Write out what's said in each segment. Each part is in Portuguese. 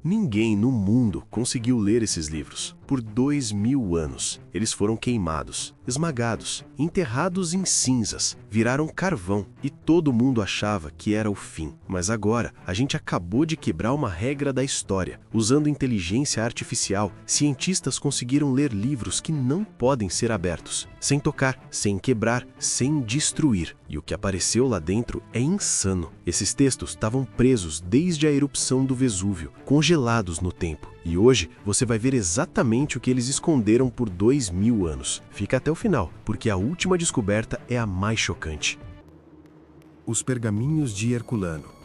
Ninguém no mundo conseguiu ler esses livros. Por 2000 anos, eles foram queimados, esmagados, enterrados em cinzas, viraram carvão e todo mundo achava que era o fim. Mas agora, a gente acabou de quebrar uma regra da história. Usando inteligência artificial, cientistas conseguiram ler livros que não podem ser abertos, sem tocar, sem quebrar, sem destruir. E o que apareceu lá dentro é insano. Esses textos estavam presos desde a erupção do Vesúvio, congelados no tempo. E hoje você vai ver exatamente o que eles esconderam por 2000 anos. Fica até o final, porque a última descoberta é a mais chocante. Os pergaminhos de Herculano.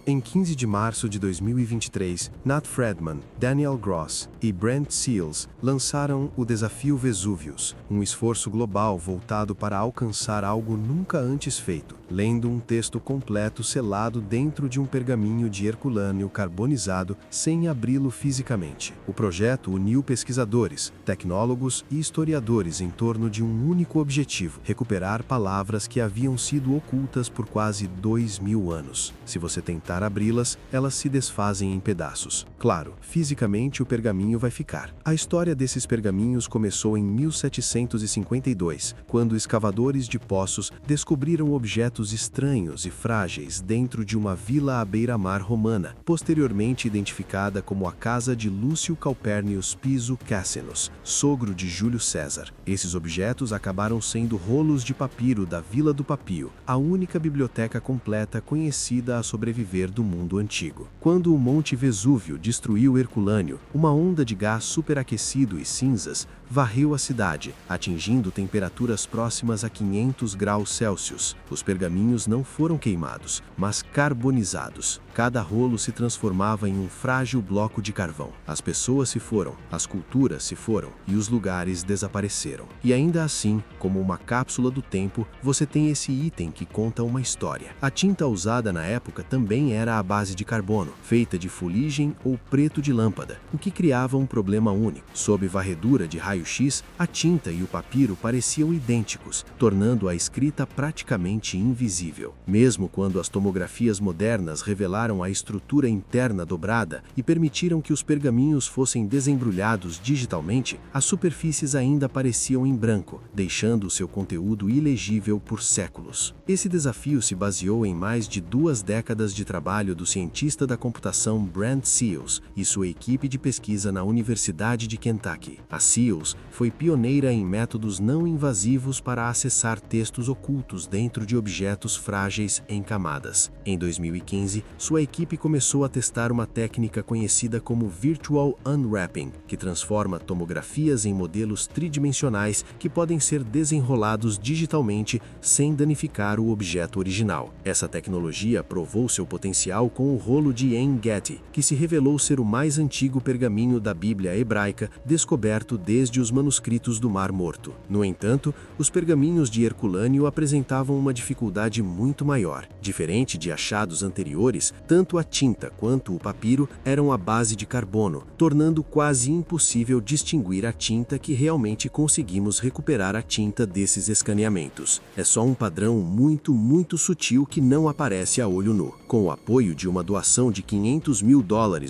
Em 15 de março de 2023, Nat Fredman, Daniel Gross e Brent Seals lançaram o Desafio Vesúvios, um esforço global voltado para alcançar algo nunca antes feito, lendo um texto completo selado dentro de um pergaminho de Herculâneo carbonizado sem abri-lo fisicamente. O projeto uniu pesquisadores, tecnólogos e historiadores em torno de um único objetivo: recuperar palavras que haviam sido ocultas por quase 2000 anos. Se você tentar abri-las, elas se desfazem em pedaços. Claro, fisicamente o pergaminho vai ficar. A história desses pergaminhos começou em 1752, quando escavadores de poços descobriram objetos estranhos e frágeis dentro de uma vila à beira-mar romana, posteriormente identificada como a casa de Lúcio Calpurnius Piso Cassinus, sogro de Júlio César. Esses objetos acabaram sendo rolos de papiro da Vila do Papio, a única biblioteca completa conhecida a sobreviver do mundo antigo. Quando o Monte Vesúvio destruiu Herculâneo, uma onda de gás superaquecido e cinzas varreu a cidade, atingindo temperaturas próximas a 500 graus Celsius. Os pergaminhos não foram queimados, mas carbonizados. Cada rolo se transformava em um frágil bloco de carvão. As pessoas se foram, as culturas se foram e os lugares desapareceram. E ainda assim, como uma cápsula do tempo, você tem esse item que conta uma história. A tinta usada na época também era à base de carbono, feita de fuligem ou preto de lâmpada, o que criava um problema único. Sob varredura de raio-x, a tinta e o papiro pareciam idênticos, tornando a escrita praticamente invisível. Mesmo quando as tomografias modernas revelaram a estrutura interna dobrada e permitiram que os pergaminhos fossem desembrulhados digitalmente, as superfícies ainda apareciam em branco, deixando seu conteúdo ilegível por séculos. Esse desafio se baseou em mais de 2 décadas de trabalho do cientista da computação Brent Seals e sua equipe de pesquisa na Universidade de Kentucky. A Seals foi pioneira em métodos não invasivos para acessar textos ocultos dentro de objetos frágeis em camadas. Em 2015, sua equipe começou a testar uma técnica conhecida como Virtual Unwrapping, que transforma tomografias em modelos tridimensionais que podem ser desenrolados digitalmente sem danificar o objeto original. Essa tecnologia provou seu potencial com o rolo de En-Gedi, que se revelou ser o mais antigo pergaminho da Bíblia hebraica descoberto desde os manuscritos do Mar Morto. No entanto, os pergaminhos de Herculâneo apresentavam uma dificuldade muito maior. Diferente de achados anteriores, tanto a tinta quanto o papiro eram à base de carbono, tornando quase impossível distinguir a tinta que realmente conseguimos recuperar a tinta desses escaneamentos. É só um padrão muito sutil que não aparece a olho nu. Com o apoio de uma doação de $500 mil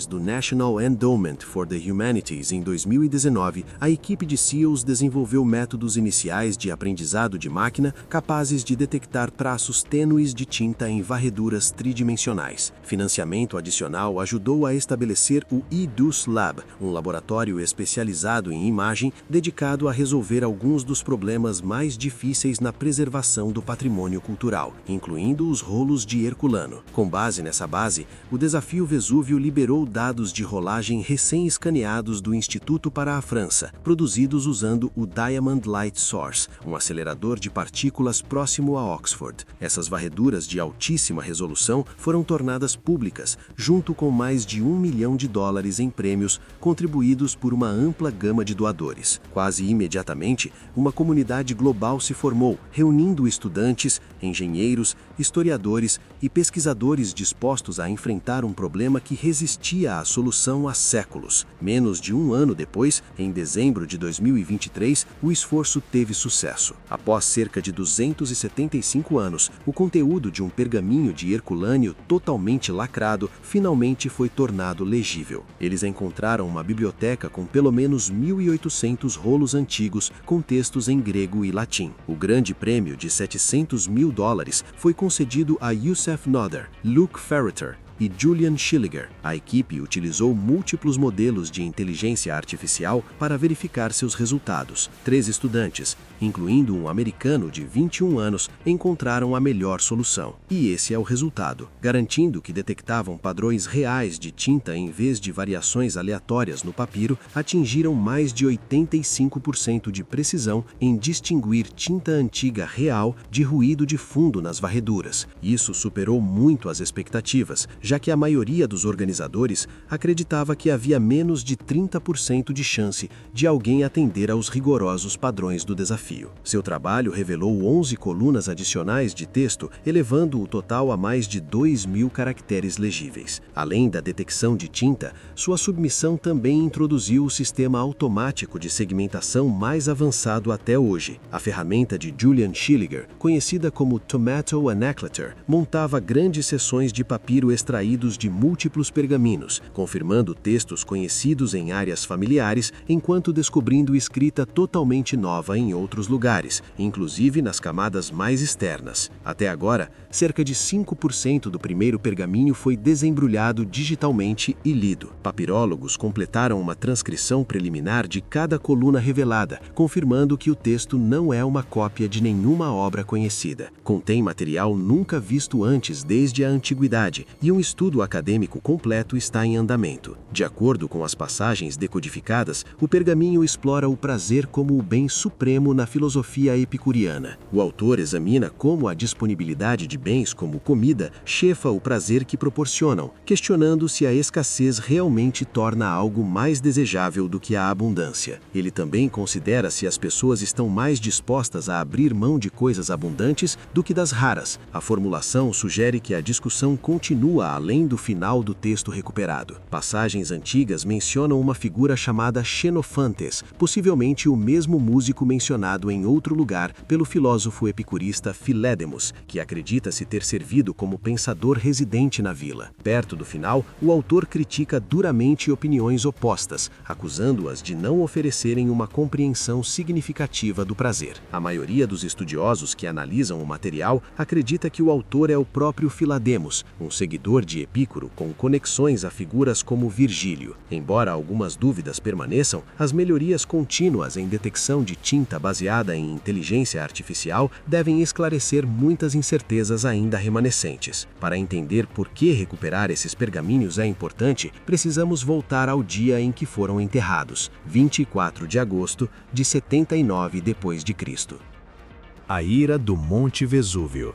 do National Endowment for the Humanities em 2019, a equipe de Seals desenvolveu métodos iniciais de aprendizado de máquina capazes de detectar traços tênues de tinta em varreduras tridimensionais. Financiamento adicional ajudou a estabelecer o EDUS Lab, um laboratório especializado em imagem dedicado a resolver alguns dos problemas mais difíceis na preservação do patrimônio cultural, incluindo os rolos de Herculano. Com base nessa base, o Desafio Vesúvio liberou dados de rolagem recém-escaneados do Instituto para a França, produzidos usando o Diamond Light Source, um acelerador de partículas próximo a Oxford. Essas varreduras de altíssima resolução foram tornadas públicas, junto com mais de $1 milhão em prêmios contribuídos por uma ampla gama de doadores. Quase imediatamente, uma comunidade global se formou, reunindo estudantes, engenheiros, historiadores e pesquisadores dispostos a enfrentar um problema que resistia à solução há séculos. Menos de um ano depois, em dezembro de 2023, o esforço teve sucesso. Após cerca de 275 anos, o conteúdo de um pergaminho de Herculâneo totalmente lacrado finalmente foi tornado legível. Eles encontraram uma biblioteca com pelo menos 1.800 rolos antigos com textos em grego e latim. O grande prêmio de $700 mil foi concedido a Youssef Nodar, Luke Ferreter e Julian Schilliger. A equipe utilizou múltiplos modelos de inteligência artificial para verificar seus resultados. 3 estudantes, incluindo um americano de 21 anos, encontraram a melhor solução. E esse é o resultado, garantindo que detectavam padrões reais de tinta em vez de variações aleatórias no papiro, atingiram mais de 85% de precisão em distinguir tinta antiga real de ruído de fundo nas varreduras. Isso superou muito as expectativas, já que a maioria dos organizadores acreditava que havia menos de 30% de chance de alguém atender aos rigorosos padrões do desafio. Seu trabalho revelou 11 colunas adicionais de texto, elevando o total a mais de 2.000 caracteres legíveis. Além da detecção de tinta, sua submissão também introduziu o sistema automático de segmentação mais avançado até hoje. A ferramenta de Julian Schilliger, conhecida como Tomato Anacleter, montava grandes seções de papiro extraídos de múltiplos pergaminhos, confirmando textos conhecidos em áreas familiares, enquanto descobrindo escrita totalmente nova em outros lugares, inclusive nas camadas mais externas. Até agora, cerca de 5% do primeiro pergaminho foi desembrulhado digitalmente e lido. Papirólogos completaram uma transcrição preliminar de cada coluna revelada, confirmando que o texto não é uma cópia de nenhuma obra conhecida. Contém material nunca visto antes desde a antiguidade, e um estudo acadêmico completo está em andamento. De acordo com as passagens decodificadas, o pergaminho explora o prazer como o bem supremo na filosofia epicuriana. O autor examina como a disponibilidade de bens como comida chefa o prazer que proporcionam, questionando se a escassez realmente torna algo mais desejável do que a abundância. Ele também considera se as pessoas estão mais dispostas a abrir mão de coisas abundantes do que das raras. A formulação sugere que a discussão continua além do final do texto recuperado. Passagens antigas mencionam uma figura chamada Xenofantes, possivelmente o mesmo músico mencionado em outro lugar pelo filósofo epicurista Filédemos, que acredita-se ter servido como pensador residente na vila. Perto do final, o autor critica duramente opiniões opostas, acusando-as de não oferecerem uma compreensão significativa do prazer. A maioria dos estudiosos que analisam o material acredita que o autor é o próprio Filademos, um seguidor de Epicuro com conexões a figuras como Virgílio. Embora algumas dúvidas permaneçam, as melhorias contínuas em detecção de tinta baseada em inteligência artificial devem esclarecer muitas incertezas ainda remanescentes. Para entender por que recuperar esses pergaminhos é importante, precisamos voltar ao dia em que foram enterrados, 24 de agosto de 79 d.C. A ira do Monte Vesúvio.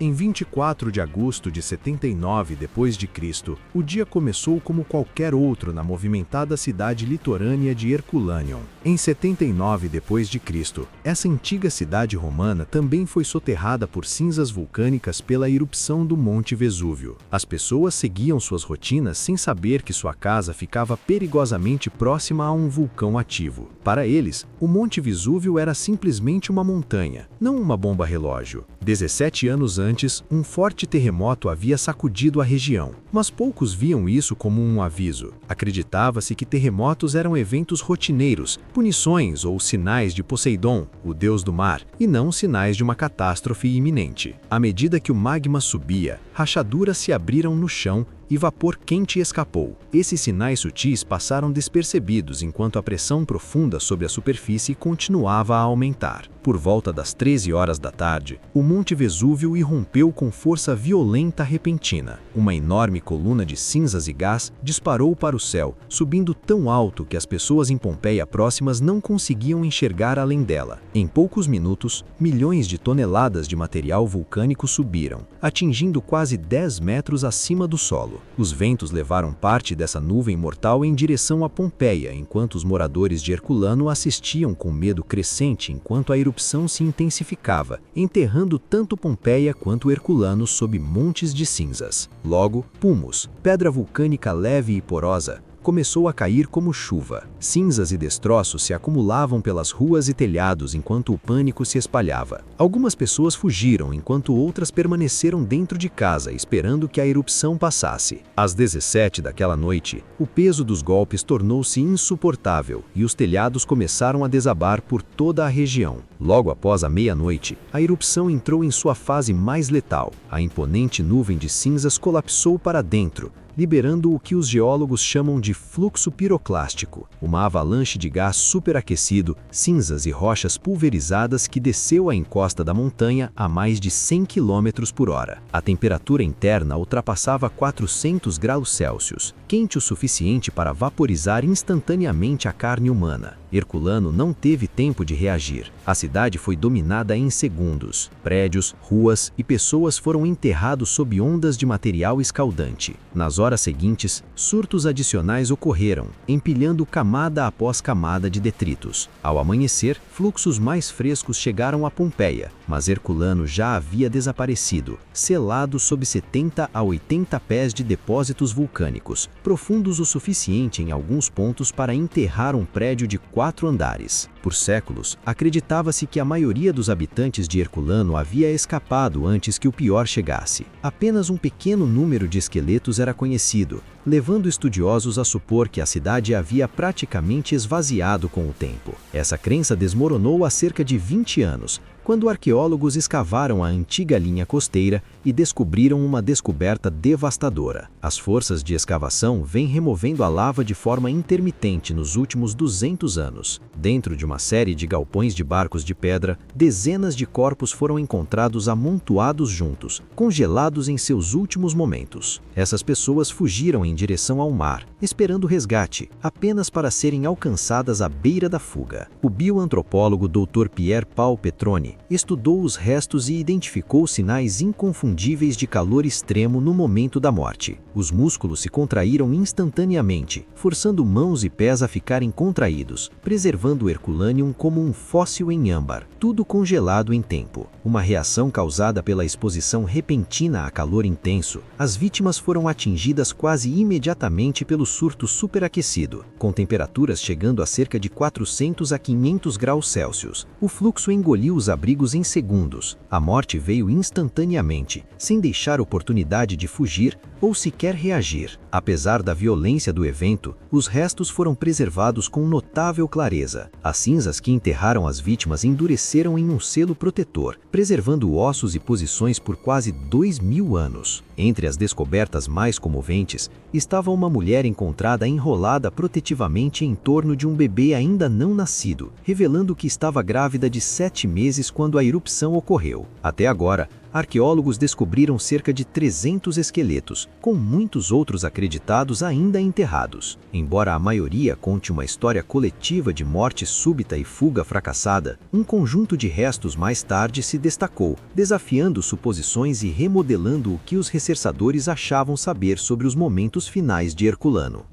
Em 24 de agosto de 79 d.C., o dia começou como qualquer outro na movimentada cidade litorânea de Herculâneo. Em 79 d.C., essa antiga cidade romana também foi soterrada por cinzas vulcânicas pela erupção do Monte Vesúvio. As pessoas seguiam suas rotinas sem saber que sua casa ficava perigosamente próxima a um vulcão ativo. Para eles, o Monte Vesúvio era simplesmente uma montanha, não uma bomba relógio. 17 anos antes, um forte terremoto havia sacudido a região, mas poucos viam isso como um aviso. Acreditava-se que terremotos eram eventos rotineiros, punições ou sinais de Poseidon, o deus do mar, e não sinais de uma catástrofe iminente. À medida que o magma subia, rachaduras se abriram no chão e vapor quente escapou. Esses sinais sutis passaram despercebidos enquanto a pressão profunda sobre a superfície continuava a aumentar. Por volta das 13 horas da tarde, o Monte Vesúvio irrompeu com força violenta repentina. Uma enorme coluna de cinzas e gás disparou para o céu, subindo tão alto que as pessoas em Pompeia próximas não conseguiam enxergar além dela. Em poucos minutos, milhões de toneladas de material vulcânico subiram, atingindo quase quase 10 metros acima do solo. Os ventos levaram parte dessa nuvem mortal em direção a Pompeia, enquanto os moradores de Herculano assistiam com medo crescente enquanto a erupção se intensificava, enterrando tanto Pompeia quanto Herculano sob montes de cinzas. Logo, pumus, pedra vulcânica leve e porosa, começou a cair como chuva. Cinzas e destroços se acumulavam pelas ruas e telhados enquanto o pânico se espalhava. Algumas pessoas fugiram enquanto outras permaneceram dentro de casa esperando que a erupção passasse. Às 17 daquela noite, o peso dos golpes tornou-se insuportável e os telhados começaram a desabar por toda a região. Logo após a meia-noite, a erupção entrou em sua fase mais letal. A imponente nuvem de cinzas colapsou para dentro, liberando o que os geólogos chamam de fluxo piroclástico, uma avalanche de gás superaquecido, cinzas e rochas pulverizadas que desceu a encosta da montanha a mais de 100 km por hora. A temperatura interna ultrapassava 400 graus Celsius, quente o suficiente para vaporizar instantaneamente a carne humana. Herculano não teve tempo de reagir. A cidade foi dominada em segundos. Prédios, ruas e pessoas foram enterrados sob ondas de material escaldante. Nas horas seguintes, surtos adicionais ocorreram, empilhando camada após camada de detritos. Ao amanhecer, fluxos mais frescos chegaram a Pompeia, mas Herculano já havia desaparecido, selado sob 70 a 80 pés de depósitos vulcânicos, profundos o suficiente em alguns pontos para enterrar um prédio de 4 andares. Por séculos, acreditava-se que a maioria dos habitantes de Herculano havia escapado antes que o pior chegasse. Apenas um pequeno número de esqueletos era conhecido, levando estudiosos a supor que a cidade havia praticamente esvaziado com o tempo. Essa crença desmoronou há cerca de 20 anos, quando arqueólogos escavaram a antiga linha costeira e descobriram uma descoberta devastadora. As forças de escavação vêm removendo a lava de forma intermitente nos últimos 200 anos. Dentro de uma série de galpões de barcos de pedra, dezenas de corpos foram encontrados amontoados juntos, congelados em seus últimos momentos. Essas pessoas fugiram em direção ao mar, esperando resgate, apenas para serem alcançadas à beira da fuga. O bioantropólogo Dr. Pier Paul Petroni estudou os restos e identificou sinais inconfundíveis de calor extremo no momento da morte. Os músculos se contraíram instantaneamente, forçando mãos e pés a ficarem contraídos, preservando o Herculaneum como um fóssil em âmbar, tudo congelado em tempo. Uma reação causada pela exposição repentina a calor intenso, as vítimas foram atingidas quase imediatamente pelo surto superaquecido, com temperaturas chegando a cerca de 400 a 500 graus Celsius. O fluxo engoliu os abrigos em segundos. A morte veio instantaneamente, sem deixar oportunidade de fugir ou sequer reagir. Apesar da violência do evento, os restos foram preservados com notável clareza. As cinzas que enterraram as vítimas endureceram em um selo protetor, preservando ossos e posições por quase 2000 anos. Entre as descobertas mais comoventes, estava uma mulher encontrada enrolada protetivamente em torno de um bebê ainda não nascido, revelando que estava grávida de 7 meses quando a erupção ocorreu. Até agora, arqueólogos descobriram cerca de 300 esqueletos, com muitos outros acreditados ainda enterrados. Embora a maioria conte uma história coletiva de morte súbita e fuga fracassada, um conjunto de restos mais tarde se destacou, desafiando suposições e remodelando o que os recercadores achavam saber sobre os momentos finais de Herculano.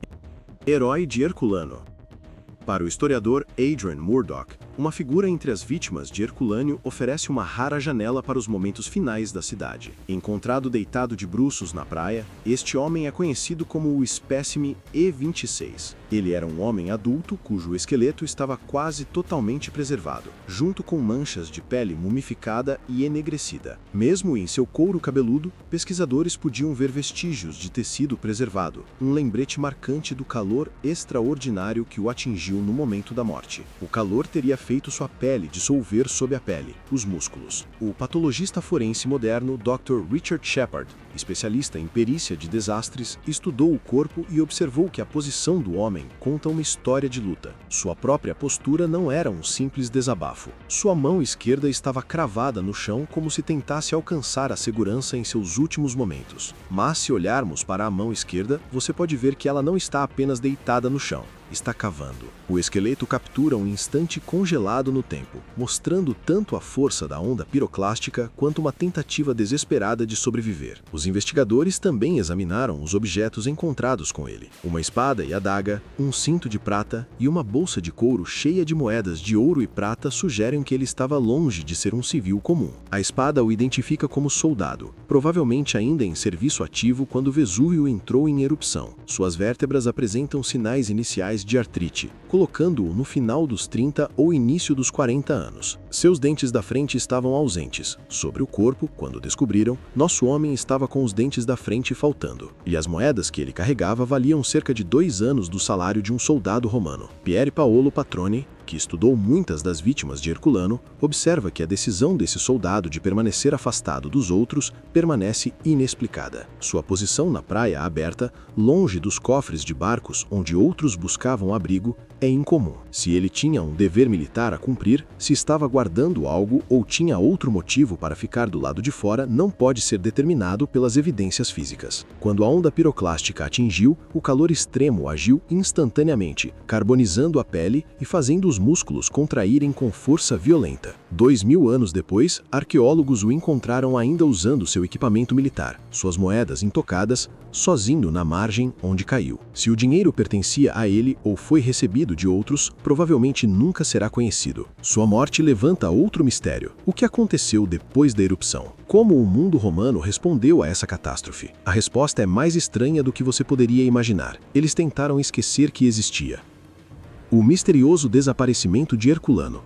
Herói de Herculano. Para o historiador Adrian Murdoch, uma figura entre as vítimas de Herculâneo oferece uma rara janela para os momentos finais da cidade. Encontrado deitado de bruços na praia, este homem é conhecido como o espécime E26. Ele era um homem adulto cujo esqueleto estava quase totalmente preservado, junto com manchas de pele mumificada e enegrecida. Mesmo em seu couro cabeludo, pesquisadores podiam ver vestígios de tecido preservado, um lembrete marcante do calor extraordinário que o atingiu no momento da morte. O calor teria feito sua pele dissolver sob a pele, os músculos. O patologista forense moderno Dr. Richard Shepard, especialista em perícia de desastres, estudou o corpo e observou que a posição do homem conta uma história de luta. Sua própria postura não era um simples desabafo. Sua mão esquerda estava cravada no chão como se tentasse alcançar a segurança em seus últimos momentos. Mas se olharmos para a mão esquerda, você pode ver que ela não está apenas deitada no chão. Está cavando. O esqueleto captura um instante congelado no tempo, mostrando tanto a força da onda piroclástica quanto uma tentativa desesperada de sobreviver. Os Os investigadores também examinaram os objetos encontrados com ele: uma espada e adaga, um cinto de prata e uma bolsa de couro cheia de moedas de ouro e prata sugerem que ele estava longe de ser um civil comum. A espada o identifica como soldado, provavelmente ainda em serviço ativo quando Vesúvio entrou em erupção. Suas vértebras apresentam sinais iniciais de artrite, colocando-o no final dos 30 ou início dos 40 anos. Seus dentes da frente estavam ausentes. Sobre o corpo, quando descobriram, nosso homem estava com os dentes da frente faltando, e as moedas que ele carregava valiam cerca de 2 anos do salário de um soldado romano. Pier Paolo Patroni, que estudou muitas das vítimas de Herculano, observa que a decisão desse soldado de permanecer afastado dos outros permanece inexplicada. Sua posição na praia aberta, longe dos cofres de barcos onde outros buscavam abrigo, é incomum. Se ele tinha um dever militar a cumprir, se estava guardando algo ou tinha outro motivo para ficar do lado de fora, não pode ser determinado pelas evidências físicas. Quando a onda piroclástica atingiu, o calor extremo agiu instantaneamente, carbonizando a pele e fazendo os músculos contraírem com força violenta. 2000 anos depois, arqueólogos o encontraram ainda usando seu equipamento militar, suas moedas intocadas, sozinho na margem onde caiu. Se o dinheiro pertencia a ele ou foi recebido de outros, provavelmente nunca será conhecido. Sua morte levanta outro mistério: o que aconteceu depois da erupção? Como o mundo romano respondeu a essa catástrofe? A resposta é mais estranha do que você poderia imaginar. Eles tentaram esquecer que existia. O misterioso desaparecimento de Herculano.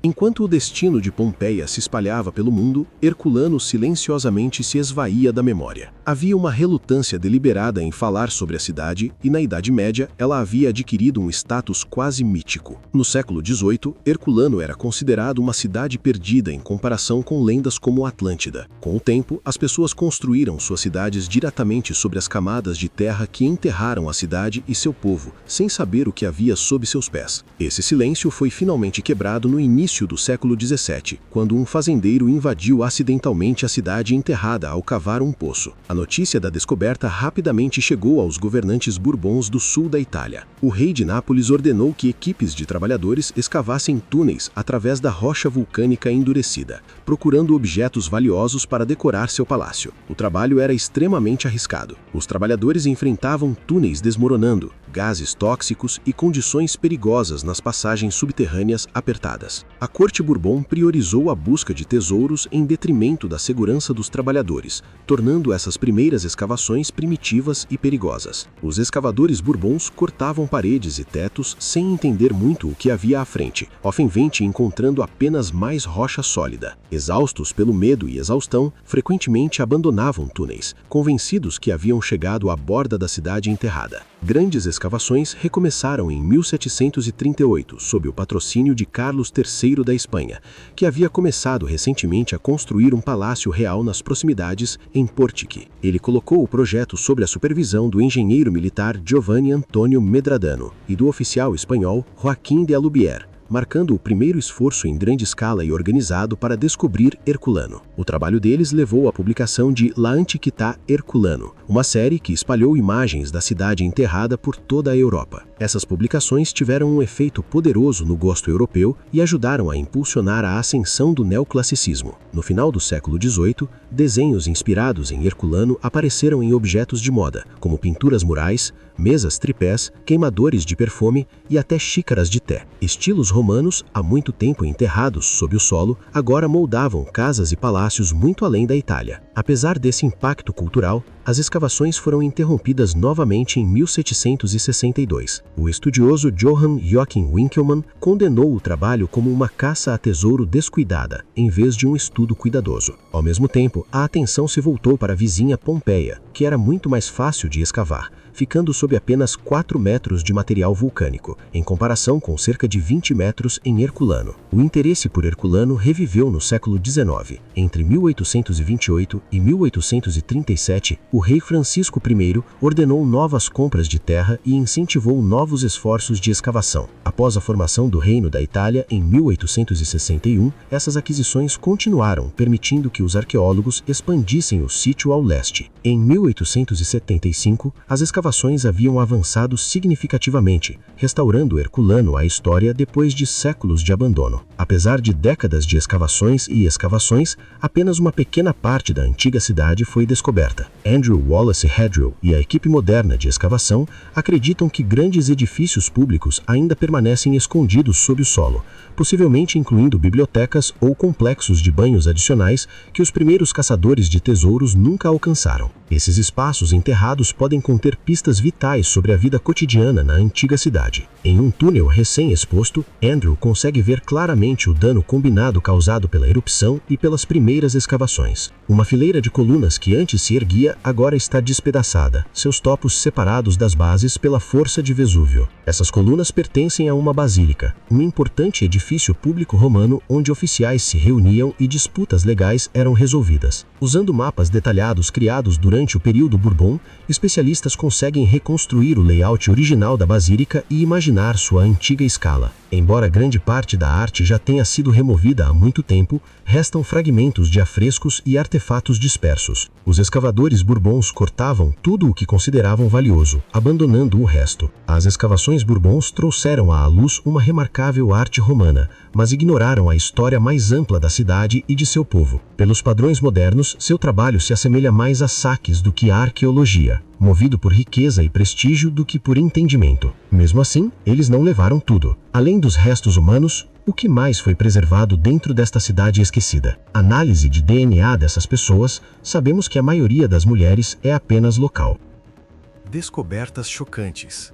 Enquanto o destino de Pompeia se espalhava pelo mundo, Herculano silenciosamente se esvaía da memória. Havia uma relutância deliberada em falar sobre a cidade e, na Idade Média, ela havia adquirido um status quase mítico. No século XVIII, Herculano era considerado uma cidade perdida em comparação com lendas como Atlântida. Com o tempo, as pessoas construíram suas cidades diretamente sobre as camadas de terra que enterraram a cidade e seu povo, sem saber o que havia sob seus pés. Esse silêncio foi finalmente quebrado no início do século XVII, quando um fazendeiro invadiu acidentalmente a cidade enterrada ao cavar um poço. A notícia da descoberta rapidamente chegou aos governantes bourbons do sul da Itália. O rei de Nápoles ordenou que equipes de trabalhadores escavassem túneis através da rocha vulcânica endurecida, procurando objetos valiosos para decorar seu palácio. O trabalho era extremamente arriscado. Os trabalhadores enfrentavam túneis desmoronando, gases tóxicos e condições perigosas nas passagens subterrâneas apertadas. A corte Bourbon priorizou a busca de tesouros em detrimento da segurança dos trabalhadores, tornando essas primeiras escavações primitivas e perigosas. Os escavadores Bourbons cortavam paredes e tetos sem entender muito o que havia à frente, ofenvente encontrando apenas mais rocha sólida. Exaustos pelo medo e exaustão, frequentemente abandonavam túneis, convencidos que haviam chegado à borda da cidade enterrada. Grandes escavações recomeçaram em 1738, sob o patrocínio de Carlos III da Espanha, que havia começado recentemente a construir um palácio real nas proximidades, em Portici. Ele colocou o projeto sob a supervisão do engenheiro militar Giovanni Antonio Medradano e do oficial espanhol Joaquim de Alubier, marcando o primeiro esforço em grande escala e organizado para descobrir Herculano. O trabalho deles levou à publicação de La Antiquità Herculano, uma série que espalhou imagens da cidade enterrada por toda a Europa. Essas publicações tiveram um efeito poderoso no gosto europeu e ajudaram a impulsionar a ascensão do neoclassicismo. No final do século XVIII, desenhos inspirados em Herculano apareceram em objetos de moda, como pinturas murais, mesas tripés, queimadores de perfume e até xícaras de té. Estilos romanos, há muito tempo enterrados sob o solo, agora moldavam casas e palácios muito além da Itália. Apesar desse impacto cultural, as escavações foram interrompidas novamente em 1762. O estudioso Johann Joachim Winckelmann condenou o trabalho como uma caça a tesouro descuidada, em vez de um estudo cuidadoso. Ao mesmo tempo, a atenção se voltou para a vizinha Pompeia, que era muito mais fácil de escavar, ficando sob apenas 4 metros de material vulcânico, em comparação com cerca de 20 metros em Herculano. O interesse por Herculano reviveu no século XIX. Entre 1828 e 1837, o rei Francisco I ordenou novas compras de terra e incentivou novos esforços de escavação. Após a formação do Reino da Itália em 1861, essas aquisições continuaram, permitindo que os arqueólogos expandissem o sítio ao leste. Em 1875, as escavações haviam avançado significativamente, restaurando Herculano à história depois de séculos de abandono. Apesar de décadas de escavações e escavações, apenas uma pequena parte da antiga cidade foi descoberta. Andrew Wallace Hedrill e a equipe moderna de escavação acreditam que grandes edifícios públicos ainda permanecem escondidos sob o solo, possivelmente incluindo bibliotecas ou complexos de banhos adicionais que os primeiros caçadores de tesouros nunca alcançaram. Esses espaços enterrados podem conter pistas vitais sobre a vida cotidiana na antiga cidade. Em um túnel recém-exposto, Andrew consegue ver claramente o dano combinado causado pela erupção e pelas primeiras escavações. Uma fileira de colunas que antes se erguia agora está despedaçada, seus topos separados das bases pela força de Vesúvio. Essas colunas pertencem a uma basílica, um importante edifício público romano onde oficiais se reuniam e disputas legais eram resolvidas. Usando mapas detalhados criados durante o período Bourbon, especialistas conseguem reconstruir o layout original da basílica e imaginar sua antiga escala. Embora grande parte da arte já tenha sido removida há muito tempo, restam fragmentos de afrescos e artefatos dispersos. Os escavadores Bourbons cortavam tudo o que consideravam valioso, abandonando o resto. As escavações Bourbons trouxeram à luz uma remarcável arte romana, mas ignoraram a história mais ampla da cidade e de seu povo. Pelos padrões modernos, seu trabalho se assemelha mais a saques do que a arqueologia, movido por riqueza e prestígio do que por entendimento. Mesmo assim, eles não levaram tudo. Além dos restos humanos, o que mais foi preservado dentro desta cidade esquecida? Análise de DNA dessas pessoas, sabemos que a maioria das mulheres é apenas local. Descobertas chocantes.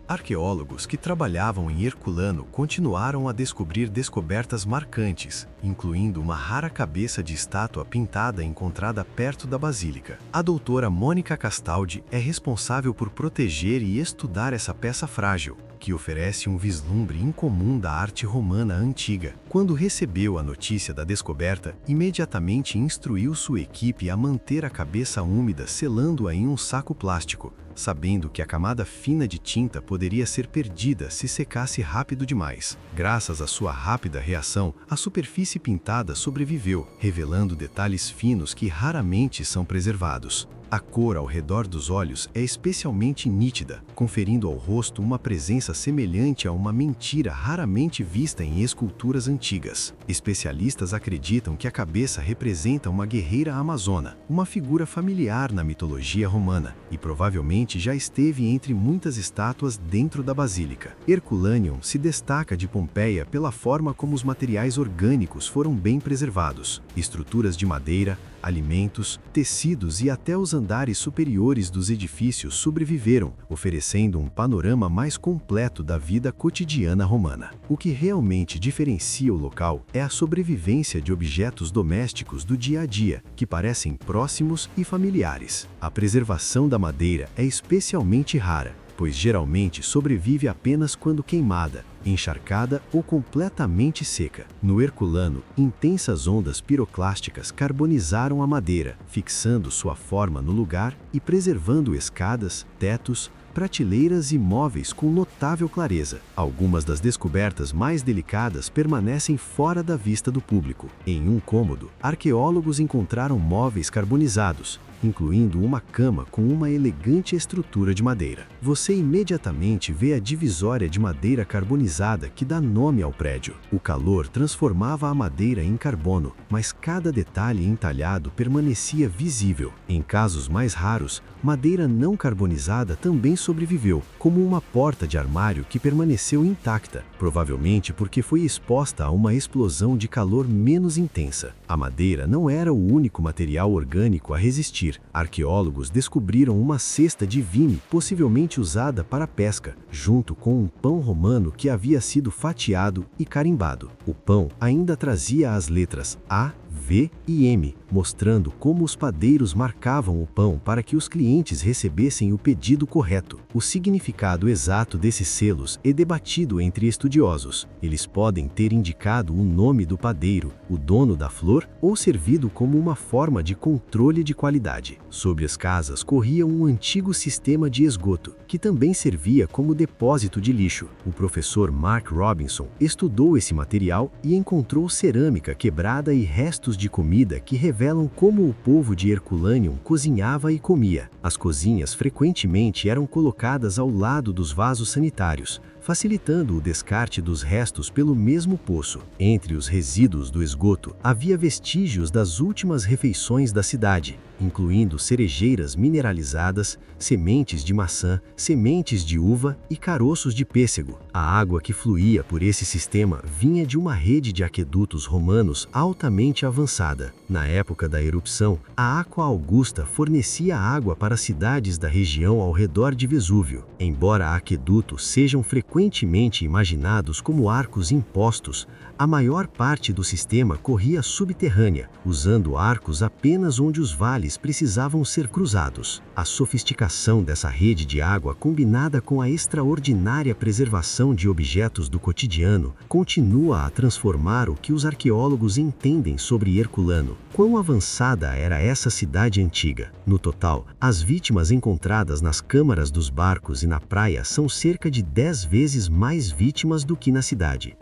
Arqueólogos que trabalhavam em Herculano continuaram a descobrir descobertas marcantes, incluindo uma rara cabeça de estátua pintada encontrada perto da basílica. A doutora Mônica Castaldi é responsável por proteger e estudar essa peça frágil, que oferece um vislumbre incomum da arte romana antiga. Quando recebeu a notícia da descoberta, imediatamente instruiu sua equipe a manter a cabeça úmida selando-a em um saco plástico, sabendo que a camada fina de tinta poderia ser perdida se secasse rápido demais. Graças à sua rápida reação, a superfície pintada sobreviveu, revelando detalhes finos que raramente são preservados. A cor ao redor dos olhos é especialmente nítida, conferindo ao rosto uma presença semelhante a uma mentira raramente vista em esculturas antigas. Especialistas acreditam que a cabeça representa uma guerreira amazona, uma figura familiar na mitologia romana, e provavelmente já esteve entre muitas estátuas dentro da basílica. Herculaneum se destaca de Pompeia pela forma como os materiais orgânicos foram bem preservados. Estruturas de madeira, alimentos, tecidos e até os andares superiores dos edifícios sobreviveram, oferecendo um panorama mais completo da vida cotidiana romana. O que realmente diferencia o local é a sobrevivência de objetos domésticos do dia a dia, que parecem próximos e familiares. A preservação da madeira é especialmente rara, pois geralmente sobrevive apenas quando queimada, encharcada ou completamente seca. No Herculano, intensas ondas piroclásticas carbonizaram a madeira, fixando sua forma no lugar e preservando escadas, tetos, prateleiras e móveis com notável clareza. Algumas das descobertas mais delicadas permanecem fora da vista do público. Em um cômodo, arqueólogos encontraram móveis carbonizados, incluindo uma cama com uma elegante estrutura de madeira. Você imediatamente vê a divisória de madeira carbonizada que dá nome ao prédio. O calor transformava a madeira em carbono, mas cada detalhe entalhado permanecia visível. Em casos mais raros, madeira não carbonizada também sobreviveu, como uma porta de armário que permaneceu intacta, provavelmente porque foi exposta a uma explosão de calor menos intensa. A madeira não era o único material orgânico a resistir. Arqueólogos descobriram uma cesta de vime possivelmente usada para pesca, junto com um pão romano que havia sido fatiado e carimbado. O pão ainda trazia as letras A, V e M, mostrando como os padeiros marcavam o pão para que os clientes recebessem o pedido correto. O significado exato desses selos é debatido entre estudiosos. Eles podem ter indicado o nome do padeiro, o dono da flor, ou servido como uma forma de controle de qualidade. Sobre as casas corria um antigo sistema de esgoto, que também servia como depósito de lixo. O professor Mark Robinson estudou esse material e encontrou cerâmica quebrada e restos pratos de comida que revelam como o povo de Herculaneum cozinhava e comia. As cozinhas frequentemente eram colocadas ao lado dos vasos sanitários, facilitando o descarte dos restos pelo mesmo poço. Entre os resíduos do esgoto, havia vestígios das últimas refeições da cidade, incluindo cerejeiras mineralizadas, sementes de maçã, sementes de uva e caroços de pêssego. A água que fluía por esse sistema vinha de uma rede de aquedutos romanos altamente avançada. Na época da erupção, a Aqua Augusta fornecia água para cidades da região ao redor de Vesúvio. Embora aquedutos sejam frequentemente imaginados como arcos impostos, a maior parte do sistema corria subterrânea, usando arcos apenas onde os vales precisavam ser cruzados. A sofisticação dessa rede de água, combinada com a extraordinária preservação de objetos do cotidiano, continua a transformar o que os arqueólogos entendem sobre Herculano. Quão avançada era essa cidade antiga? No total, as vítimas encontradas nas câmaras dos barcos e na praia são cerca de 10 vezes mais vítimas do que na cidade.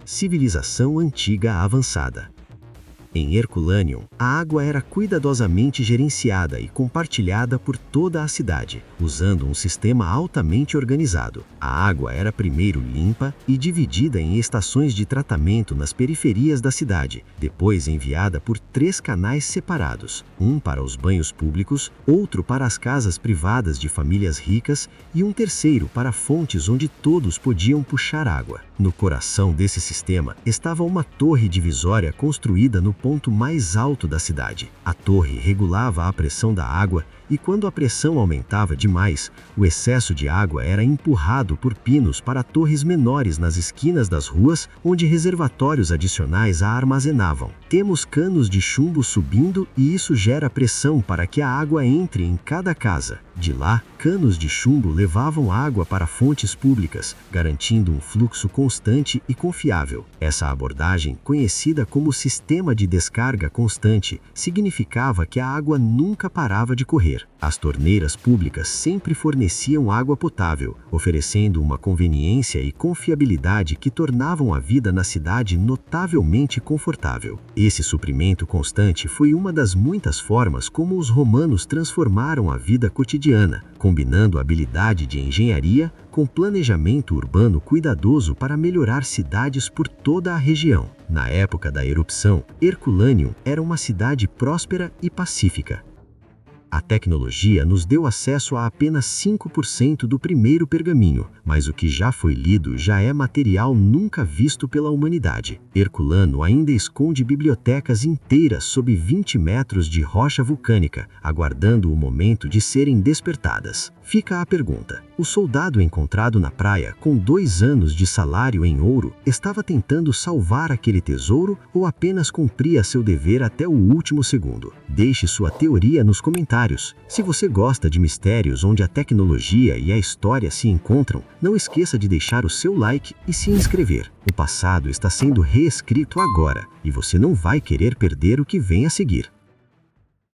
Civilização antiga avançada. Em Herculaneum, a água era cuidadosamente gerenciada e compartilhada por toda a cidade, usando um sistema altamente organizado. A água era primeiro limpa e dividida em estações de tratamento nas periferias da cidade, depois enviada por 3 canais separados, um para os banhos públicos, outro para as casas privadas de famílias ricas e um terceiro para fontes onde todos podiam puxar água. No coração desse sistema estava uma torre divisória construída no ponto mais alto da cidade. A torre regulava a pressão da água e, quando a pressão aumentava demais, o excesso de água era empurrado por pinos para torres menores nas esquinas das ruas, onde reservatórios adicionais a armazenavam. Temos canos de chumbo subindo e isso gera pressão para que a água entre em cada casa. De lá, canos de chumbo levavam água para fontes públicas, garantindo um fluxo constante e confiável. Essa abordagem, conhecida como sistema de descarga constante, significava que a água nunca parava de correr. As torneiras públicas sempre forneciam água potável, oferecendo uma conveniência e confiabilidade que tornavam a vida na cidade notavelmente confortável. Esse suprimento constante foi uma das muitas formas como os romanos transformaram a vida cotidiana, combinando a habilidade de engenharia com planejamento urbano cuidadoso para melhorar cidades por toda a região. Na época da erupção, Herculaneum era uma cidade próspera e pacífica. A tecnologia nos deu acesso a apenas 5% do primeiro pergaminho, mas o que já foi lido já é material nunca visto pela humanidade. Herculano ainda esconde bibliotecas inteiras sob 20 metros de rocha vulcânica, aguardando o momento de serem despertadas. Fica a pergunta: o soldado encontrado na praia com 2 anos de salário em ouro estava tentando salvar aquele tesouro ou apenas cumpria seu dever até o último segundo? Deixe sua teoria nos comentários. Se você gosta de mistérios onde a tecnologia e a história se encontram, não esqueça de deixar o seu like e se inscrever. O passado está sendo reescrito agora e você não vai querer perder o que vem a seguir.